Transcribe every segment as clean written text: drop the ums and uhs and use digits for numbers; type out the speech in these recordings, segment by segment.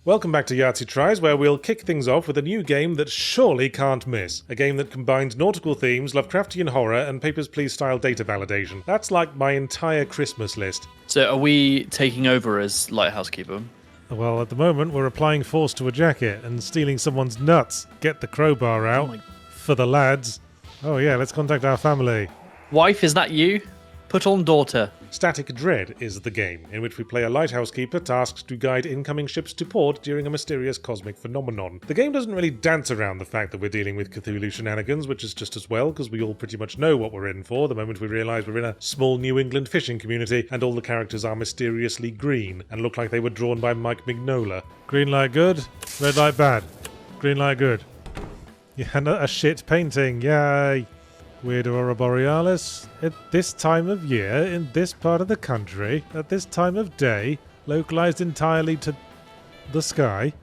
Welcome back to Yahtzee Tries, where we'll kick things off with a new game that surely can't miss. A game that combines nautical themes, Lovecraftian horror, and Papers, Please style data validation. That's like my entire Christmas list. So are we taking over as Lighthouse Keeper? Well, at the moment, we're applying force to a jacket and stealing someone's nuts. Get the crowbar out for the lads. Oh yeah, let's contact our family. Wife, is that you? Put on daughter. Static Dread is the game, in which we play a lighthouse keeper tasked to guide incoming ships to port during a mysterious cosmic phenomenon. The game doesn't really dance around the fact that we're dealing with Cthulhu shenanigans, which is just as well, because we all pretty much know what we're in for the moment we realise we're in a small New England fishing community, and all the characters are mysteriously green, and look like they were drawn by Mike Mignola. Green light good, red light bad. Green light good. Yeah, a shit painting, yay! Weird Aurora Borealis. At this time of year, in this part of the country, at this time of day, localized entirely to the sky.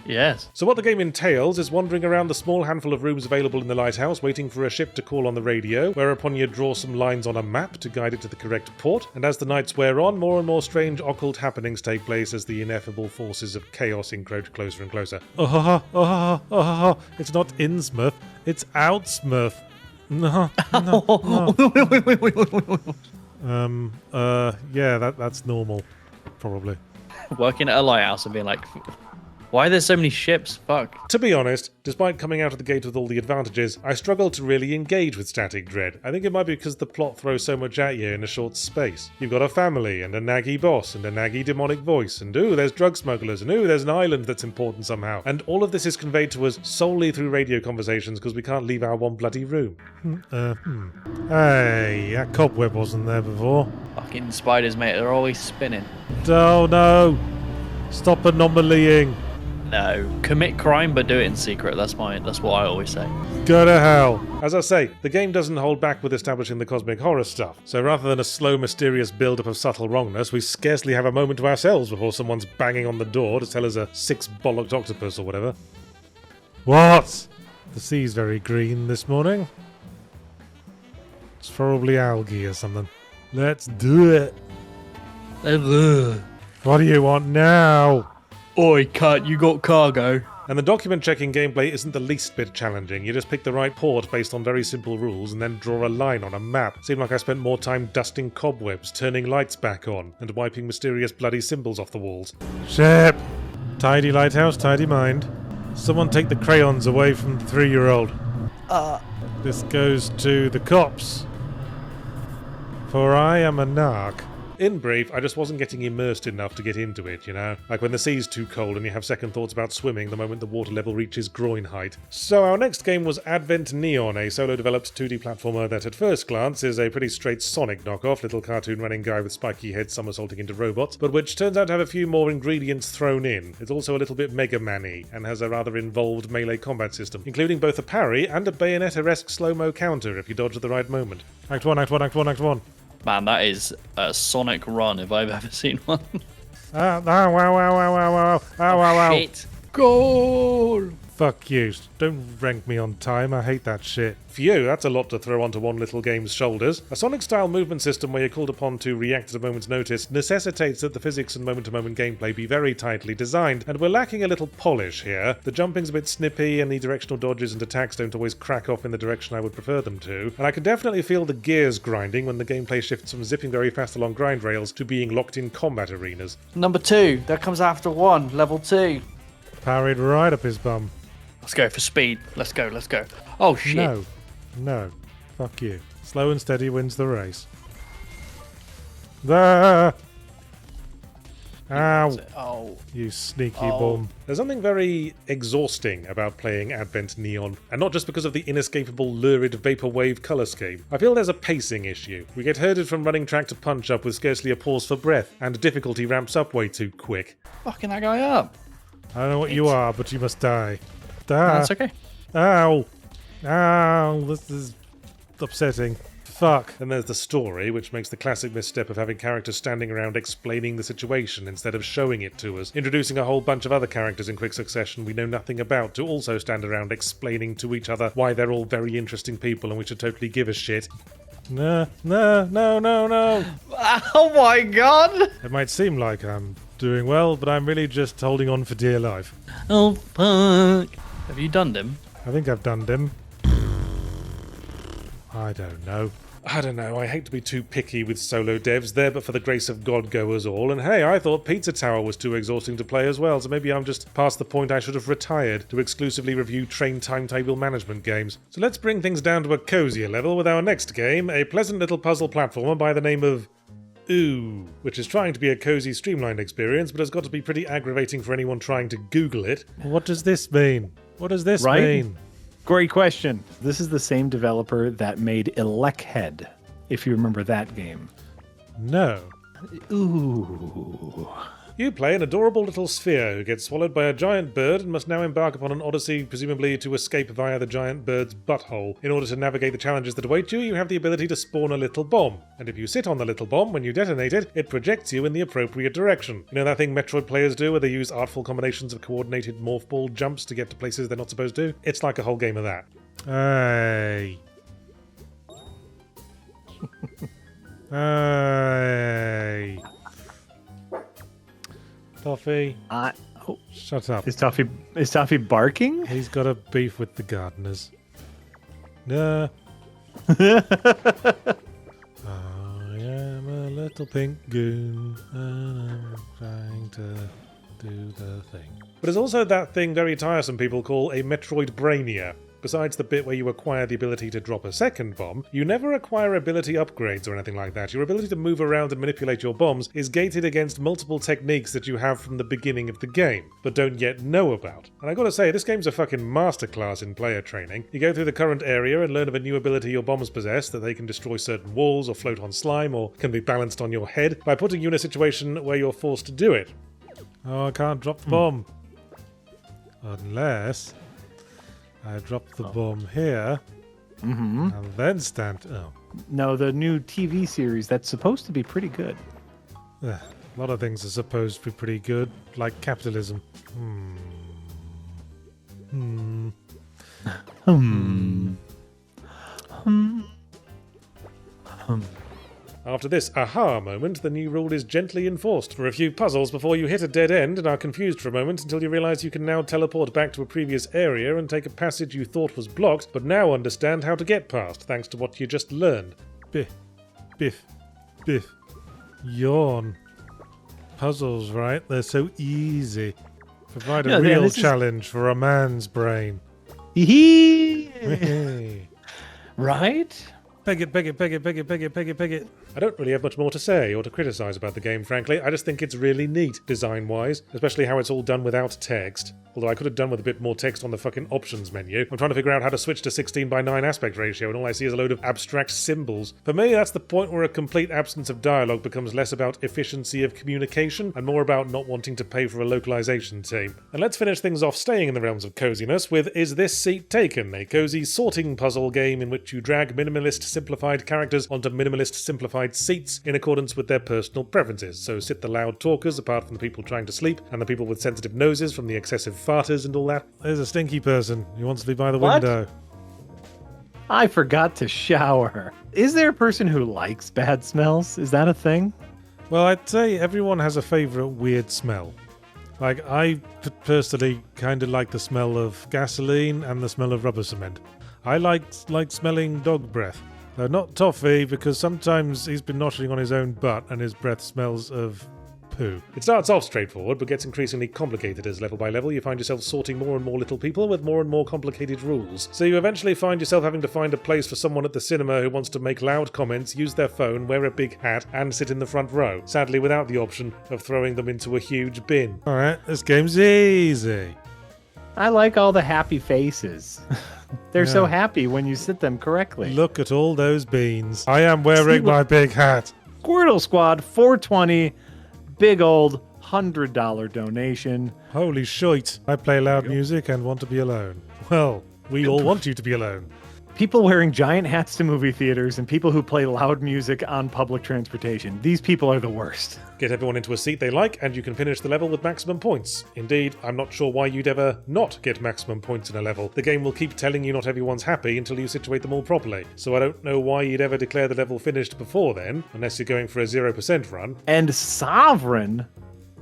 Yes. So what the game entails is wandering around the small handful of rooms available in the lighthouse, waiting for a ship to call on the radio, whereupon you draw some lines on a map to guide it to the correct port, and as the nights wear on, more and more strange occult happenings take place as the ineffable forces of chaos encroach closer and closer. It's not Innsmouth, it's Outsmouth. No. Yeah, that's normal, probably. Working at a lighthouse and being like, why are there so many ships? Fuck. To be honest, despite coming out of the gate with all the advantages, I struggle to really engage with Static Dread. I think it might be because the plot throws so much at you in a short space. You've got a family, and a naggy boss, and a naggy demonic voice, and ooh, there's drug smugglers, and ooh, there's an island that's important somehow. And all of this is conveyed to us solely through radio conversations because we can't leave our one bloody room. Hey, that cobweb wasn't there before. Fucking spiders, mate, they're always spinning. Oh no! Stop anomalying! No. Commit crime, but do it in secret. That's what I always say. Go to hell. As I say, the game doesn't hold back with establishing the cosmic horror stuff. So rather than a slow, mysterious build-up of subtle wrongness, we scarcely have a moment to ourselves before someone's banging on the door to tell us a six-bollocked octopus or whatever. What? The sea's very green this morning. It's probably algae or something. Let's do it. What do you want now? Oi, cut, you got cargo. And the document checking gameplay isn't the least bit challenging. You just pick the right port based on very simple rules and then draw a line on a map. Seemed like I spent more time dusting cobwebs, turning lights back on, and wiping mysterious bloody symbols off the walls. Ship! Tidy lighthouse, tidy mind. Someone take the crayons away from the 3-year-old. This goes to the cops. For I am a narc. In brief, I just wasn't getting immersed enough to get into it, you know? Like when the sea's too cold and you have second thoughts about swimming the moment the water level reaches groin height. So our next game was Advent Neon, a solo-developed 2D platformer that at first glance is a pretty straight Sonic knockoff, little cartoon-running guy with spiky head somersaulting into robots, but which turns out to have a few more ingredients thrown in. It's also a little bit Mega Man-y, and has a rather involved melee combat system, including both a parry and a Bayonetta-esque slow-mo counter if you dodge at the right moment. Act 1, Act 1, Act 1, Act 1. Man, that is a Sonic run if I've ever seen one. Shit. Goal! Fuck you. Don't rank me on time. I hate that shit. Phew, that's a lot to throw onto one little game's shoulders. A Sonic-style movement system where you're called upon to react at a moment's notice necessitates that the physics and moment-to-moment gameplay be very tightly designed, and we're lacking a little polish here. The jumping's a bit snippy, and the directional dodges and attacks don't always crack off in the direction I would prefer them to, and I can definitely feel the gears grinding when the gameplay shifts from zipping very fast along grind rails to being locked in combat arenas. Number 2, that comes after 1, level 2. Parried right up his bum. Let's go for speed. Let's go. Oh, shit. No. Fuck you. Slow and steady wins the race. There! Ow! Oh. You sneaky bum. There's something very exhausting about playing Advent Neon, and not just because of the inescapable lurid vaporwave colour scheme. I feel there's a pacing issue. We get herded from running track to punch up with scarcely a pause for breath, and difficulty ramps up way too quick. Fucking that guy up. I don't know what you are, but you must die. That's okay. Ow! This is upsetting. Fuck. Then there's the story, which makes the classic misstep of having characters standing around explaining the situation instead of showing it to us, introducing a whole bunch of other characters in quick succession we know nothing about to also stand around explaining to each other why they're all very interesting people and we should totally give a shit. No, no, no, no, no. Oh my god! It might seem like I'm doing well, but I'm really just holding on for dear life. Oh fuck! Have you done him? I think I've done them. I don't know. I hate to be too picky with solo devs there, but for the grace of God go us all. And hey, I thought Pizza Tower was too exhausting to play as well, so maybe I'm just past the point I should have retired to exclusively review train timetable management games. So let's bring things down to a cozier level with our next game, a pleasant little puzzle platformer by the name of Ooh, which is trying to be a cozy, streamlined experience, but has got to be pretty aggravating for anyone trying to Google it. What does this mean? What does this mean? Great question. This is the same developer that made Electhead, if you remember that game. No. Ooh. You play an adorable little sphere who gets swallowed by a giant bird and must now embark upon an odyssey, presumably to escape via the giant bird's butthole. In order to navigate the challenges that await you, you have the ability to spawn a little bomb. And if you sit on the little bomb when you detonate it, it projects you in the appropriate direction. You know that thing Metroid players do where they use artful combinations of coordinated morph ball jumps to get to places they're not supposed to? It's like a whole game of that. Hey. Hey. Toffee. Shut up. Is Toffee barking? He's got a beef with the gardeners. No. I am a little pink goon and I'm trying to do the thing. But there's also that thing very tiresome people call a Metroidbrania. Besides the bit where you acquire the ability to drop a second bomb, you never acquire ability upgrades or anything like that. Your ability to move around and manipulate your bombs is gated against multiple techniques that you have from the beginning of the game, but don't yet know about. And I gotta say, this game's a fucking masterclass in player training. You go through the current area and learn of a new ability your bombs possess, that they can destroy certain walls or float on slime or can be balanced on your head, by putting you in a situation where you're forced to do it. Oh, I can't drop the bomb. Unless I drop the bomb here, and then stand... Oh. No, the new TV series, that's supposed to be pretty good. A lot of things are supposed to be pretty good, like capitalism. After this aha moment, the new rule is gently enforced for a few puzzles before you hit a dead end and are confused for a moment until you realise you can now teleport back to a previous area and take a passage you thought was blocked, but now understand how to get past thanks to what you just learned. Biff, biff, biff. Yawn. Puzzles, right? They're so easy. Provide a real challenge for a man's brain. Right? Peg it, peg it, peg it, peg it, peg it, peg it, peg it. I don't really have much more to say or to criticise about the game, frankly. I just think it's really neat, design-wise, especially how it's all done without text. Although I could have done with a bit more text on the fucking options menu. I'm trying to figure out how to switch to 16:9 aspect ratio, and all I see is a load of abstract symbols. For me, that's the point where a complete absence of dialogue becomes less about efficiency of communication and more about not wanting to pay for a localization team. And let's finish things off staying in the realms of coziness with Is This Seat Taken? A cozy sorting puzzle game in which you drag minimalist simplified characters onto minimalist simplified seats in accordance with their personal preferences. So sit the loud talkers apart from the people trying to sleep and the people with sensitive noses from the excessive farters and all that. There's a stinky person. He wants to be by the window. I forgot to shower. Is there a person who likes bad smells? Is that a thing? Well, I'd say everyone has a favourite weird smell. Like, I personally kind of like the smell of gasoline and the smell of rubber cement. I like smelling dog breath. Though not Toffee, because sometimes he's been noshing on his own butt and his breath smells of poo. It starts off straightforward, but gets increasingly complicated as level by level you find yourself sorting more and more little people with more and more complicated rules. So you eventually find yourself having to find a place for someone at the cinema who wants to make loud comments, use their phone, wear a big hat, and sit in the front row. Sadly without the option of throwing them into a huge bin. Alright, this game's easy. I like all the happy faces. They're so happy when you sit them correctly. Look at all those beans. I am wearing my big hat. Squirtle Squad 420, big old $100 donation. Holy shite. I play loud music and want to be alone. Well, we all want you to be alone. People wearing giant hats to movie theaters and people who play loud music on public transportation. These people are the worst. Get everyone into a seat they like, and you can finish the level with maximum points. Indeed, I'm not sure why you'd ever not get maximum points in a level. The game will keep telling you not everyone's happy until you situate them all properly. So I don't know why you'd ever declare the level finished before then, unless you're going for a 0% run. And Sovereign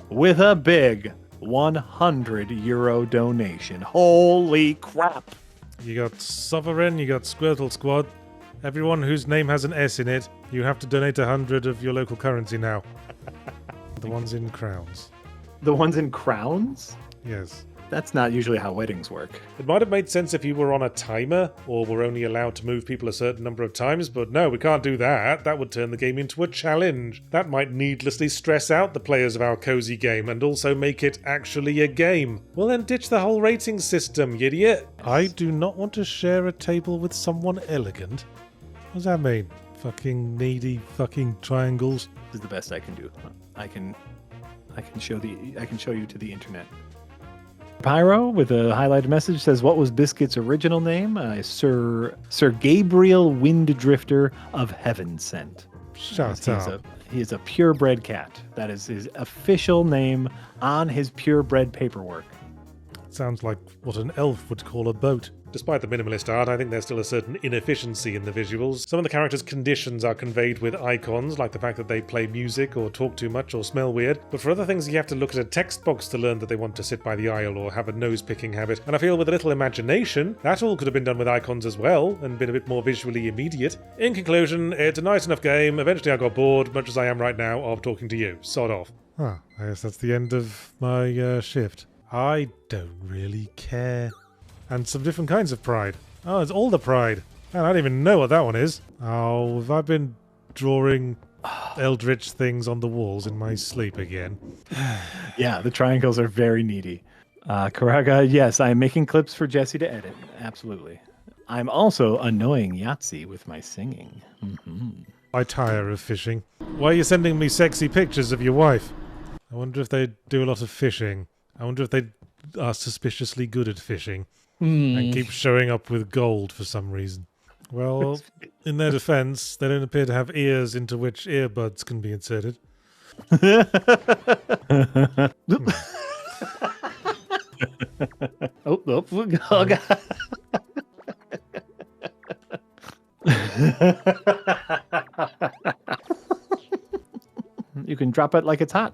with a big €100 donation. Holy crap. You got Sovereign, you got Squirtle Squad. Everyone whose name has an S in it, you have to donate 100 of your local currency now. The ones in crowns. The ones in crowns? Yes. That's not usually how weddings work. It might have made sense if you were on a timer, or were only allowed to move people a certain number of times, but no, we can't do that. That would turn the game into a challenge. That might needlessly stress out the players of our cozy game, and also make it actually a game. Well then ditch the whole rating system, you idiot. I do not want to share a table with someone elegant. What does that mean? Fucking needy fucking triangles. This is the best I can do. I can show you to the internet. Pyro with a highlighted message says, "What was Biscuit's original name? Sir Gabriel Winddrifter of Heaven Sent." Shut up. He is a purebred cat. That is his official name on his purebred paperwork. Sounds like what an elf would call a boat. Despite the minimalist art, I think there's still a certain inefficiency in the visuals. Some of the characters' conditions are conveyed with icons, like the fact that they play music or talk too much or smell weird, but for other things you have to look at a text box to learn that they want to sit by the aisle or have a nose-picking habit, and I feel with a little imagination, that all could have been done with icons as well, and been a bit more visually immediate. In conclusion, it's a nice enough game. Eventually I got bored, much as I am right now, of talking to you. Sod off. I guess that's the end of my shift. I don't really care. And some different kinds of pride. Oh, it's all the pride. Man, I don't even know what that one is. Oh, have I been drawing eldritch things on the walls in my sleep again? Yeah, the triangles are very needy. Karaga, yes, I am making clips for Jesse to edit. Absolutely. I'm also annoying Yahtzee with my singing. Mm-hmm. I tire of fishing. Why are you sending me sexy pictures of your wife? I wonder if they do a lot of fishing. I wonder if they are suspiciously good at fishing. And keep showing up with gold for some reason. Well, in their defense, they don't appear to have ears into which earbuds can be inserted. Oh, God. You can drop it like it's hot.